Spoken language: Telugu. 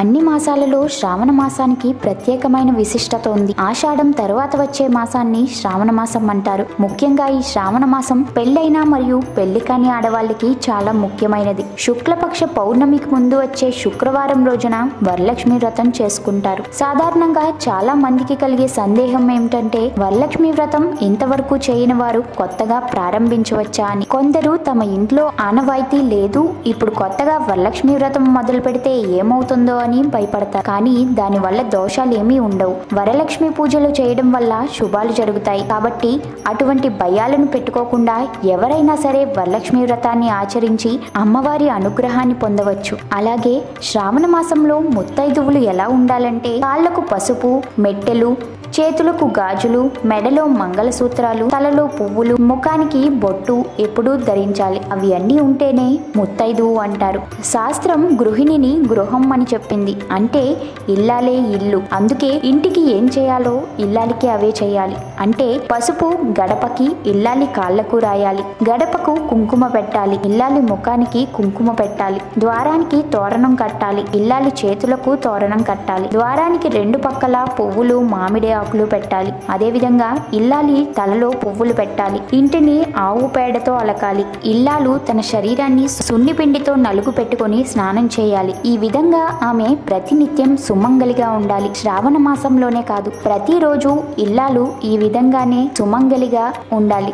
అన్ని మాసాలలో శ్రావణ మాసానికి ప్రత్యేకమైన విశిష్టత ఉంది. ఆషాఢం తరువాత వచ్చే మాసాన్ని శ్రావణ మాసం అంటారు. ముఖ్యంగా ఈ శ్రావణ మాసం పెళ్లైన మరియు పెళ్లి కాని ఆడవాళ్ళకి చాలా ముఖ్యమైనది. శుక్లపక్ష పౌర్ణమికి ముందు వచ్చే శుక్రవారం రోజున వరలక్ష్మి వ్రతం చేసుకుంటారు. సాధారణంగా చాలా మందికి కలిగే సందేహం ఏమిటంటే వరలక్ష్మి వ్రతం ఇంతవరకు చేయని వారు కొత్తగా ప్రారంభించవచ్చా అని. కొందరు తమ ఇంట్లో ఆనవాయితీ లేదు, ఇప్పుడు కొత్తగా వరలక్ష్మి వ్రతం మొదలు పెడితే ఏమవుతుందో అని భయపడతారు. కానీ దాని వల్ల దోషాలు ఏమీ ఉండవు. వరలక్ష్మి పూజలు చేయడం వల్ల శుభాలు జరుగుతాయి. కాబట్టి అటువంటి భయాలను పెట్టుకోకుండా ఎవరైనా సరే వరలక్ష్మి వ్రతాన్ని ఆచరించి అమ్మవారి అనుగ్రహాన్ని పొందవచ్చు. అలాగే శ్రావణ మాసంలో ముత్తైదువులు ఎలా ఉండాలంటే కాళ్లకు పసుపు, మెట్టెలు, చేతులకు గాజులు, మెడలో మంగళసూత్రాలు, తలలో పువ్వులు, ముఖానికి బొట్టు ఎప్పుడూ ధరించాలి. అవి అన్నీ ఉంటేనే ముత్తైదువు అంటారు. శాస్త్రం గృహిణిని గృహం అని చెప్పింది. అంటే ఇల్లాలే ఇల్లు. అందుకే ఇంటికి ఏం చేయాలో ఇల్లాలికి అవే చేయాలి. అంటే పసుపు గడపకి, ఇల్లాలి కాళ్లకు రాయాలి. గడపకు కుంకుమ పెట్టాలి, ఇల్లాలి ముఖానికి కుంకుమ పెట్టాలి. ద్వారానికి తోరణం కట్టాలి, ఇల్లాలి చేతులకు తోరణం కట్టాలి. ద్వారానికి రెండు పక్కల పువ్వులు, మామిడి ఆకులు పెట్టాలి. అదేవిధంగా ఇల్లాలి తలలో పువ్వులు పెట్టాలి. ఇంటిని ఆవు పేడతో అలకాలి. ఇల్లాలు తన శరీరాన్ని సున్నిపిండితో నలుగు పెట్టుకొని స్నానం చేయాలి. ఈ విధంగా ఆమె ప్రతినిత్యం సుమంగలిగా ఉండాలి. శ్రావణ మాసంలోనే కాదు, ప్రతిరోజు ఇల్లాలు ఈ విధంగానే సుమంగలిగా ఉండాలి.